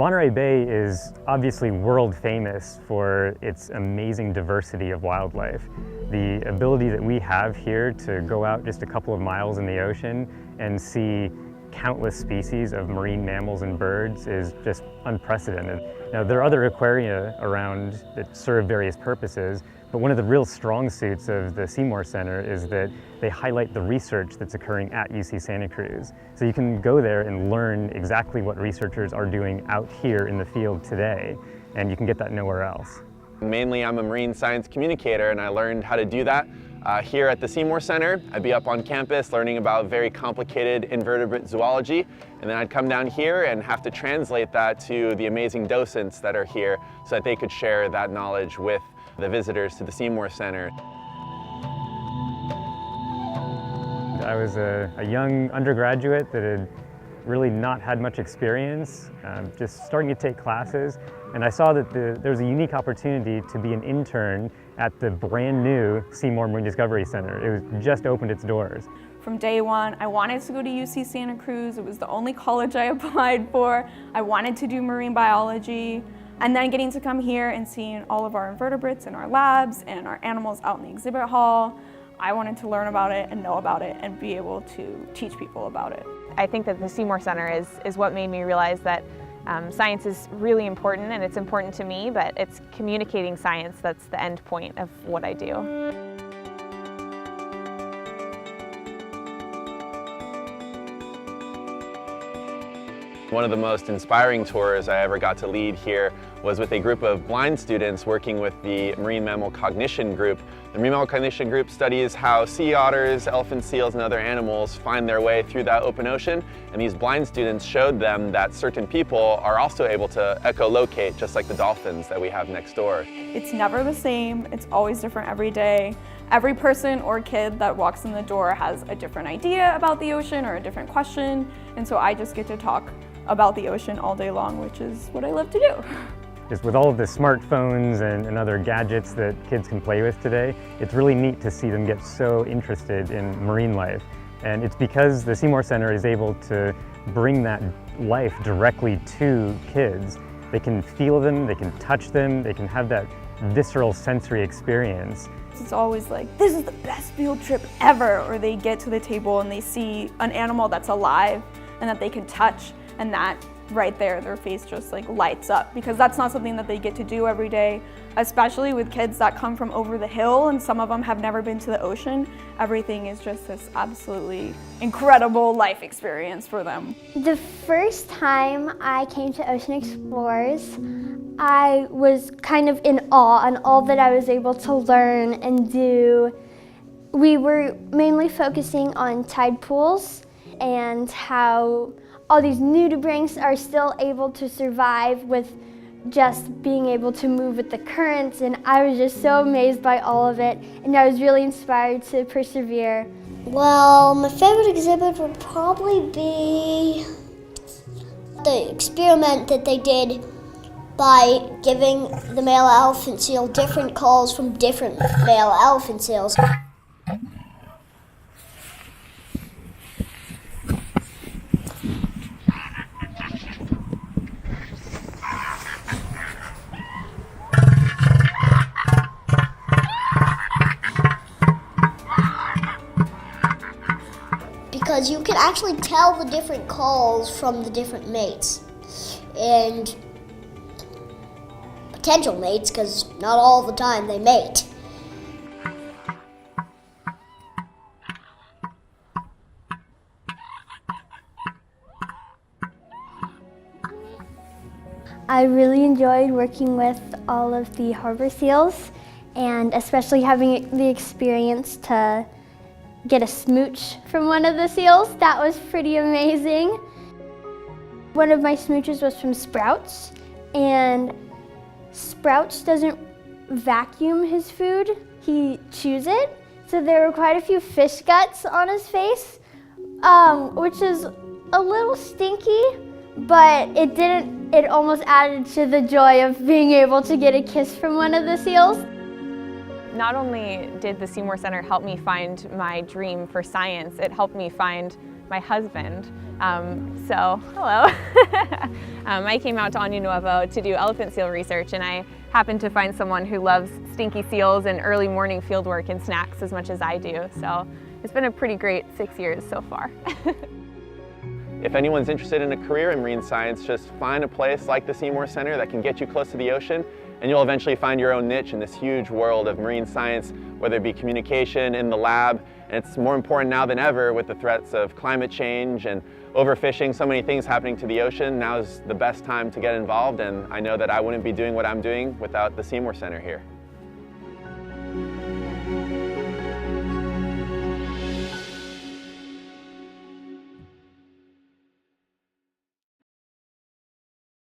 Monterey Bay is obviously world famous for its amazing diversity of wildlife. The ability that we have here to go out just a couple of miles in the ocean and see countless species of marine mammals and birds is just unprecedented. Now, there are other aquaria around that serve various purposes, but one of the real strong suits of the Seymour Center is that they highlight the research that's occurring at UC Santa Cruz. So you can go there and learn exactly what researchers are doing out here in the field today, and you can get that nowhere else. Mainly, I'm a marine science communicator, and I learned how to do that here at the Seymour Center. I'd be up on campus learning about very complicated invertebrate zoology, and then I'd come down here and have to translate that to the amazing docents that are here so that they could share that knowledge with the visitors to the Seymour Center. I was a young undergraduate that had really not had much experience, just starting to take classes, and I saw that there was a unique opportunity to be an intern at the brand new Seymour Marine Discovery Center. It was just opened its doors. From day one, I wanted to go to UC Santa Cruz. It was the only college I applied for. I wanted to do marine biology. And then getting to come here and seeing all of our invertebrates in our labs and our animals out in the exhibit hall, I wanted to learn about it and know about it and be able to teach people about it. I think that the Seymour Center is what made me realize that science is really important, and it's important to me, but it's communicating science that's the end point of what I do. One of the most inspiring tours I ever got to lead here was with a group of blind students working with the Marine Mammal Cognition Group. The Marine Mammal Cognition Group studies how sea otters, elephant seals, and other animals find their way through that open ocean, and these blind students showed them that certain people are also able to echolocate, just like the dolphins that we have next door. It's never the same, it's always different every day. Every person or kid that walks in the door has a different idea about the ocean or a different question, and so I just get to talk about the ocean all day long, which is what I love to do. Just with all of the smartphones and other gadgets that kids can play with today, it's really neat to see them get so interested in marine life. And it's because the Seymour Center is able to bring that life directly to kids. They can feel them, they can touch them, they can have that visceral sensory experience. It's always like, this is the best field trip ever, or they get to the table and they see an animal that's alive and that they can touch, and that right there, their face just like lights up, because that's not something that they get to do every day, especially with kids that come from over the hill and some of them have never been to the ocean. Everything is just this absolutely incredible life experience for them. The first time I came to Ocean Explorers, I was kind of in awe on all that I was able to learn and do. We were mainly focusing on tide pools and how all these nudibranchs are still able to survive with just being able to move with the currents, and I was just so amazed by all of it, and I was really inspired to persevere. Well, my favorite exhibit would probably be the experiment that they did by giving the male elephant seal different calls from different male elephant seals. Because you can actually tell the different calls from the different mates and potential mates, because not all the time they mate. I really enjoyed working with all of the harbor seals, and especially having the experience to get a smooch from one of the seals. That was pretty amazing. One of my smooches was from Sprouts, and Sprouts doesn't vacuum his food, he chews it. So there were quite a few fish guts on his face, which is a little stinky, but it almost added to the joy of being able to get a kiss from one of the seals. Not only did the Seymour Center help me find my dream for science, it helped me find my husband. So, hello. I came out to Año Nuevo to do elephant seal research, and I happened to find someone who loves stinky seals and early morning field work and snacks as much as I do. So it's been a pretty great 6 years so far. If anyone's interested in a career in marine science, just find a place like the Seymour Center that can get you close to the ocean, and you'll eventually find your own niche in this huge world of marine science, whether it be communication in the lab. And it's more important now than ever with the threats of climate change and overfishing, so many things happening to the ocean. Now is the best time to get involved, and I know that I wouldn't be doing what I'm doing without the Seymour Center here.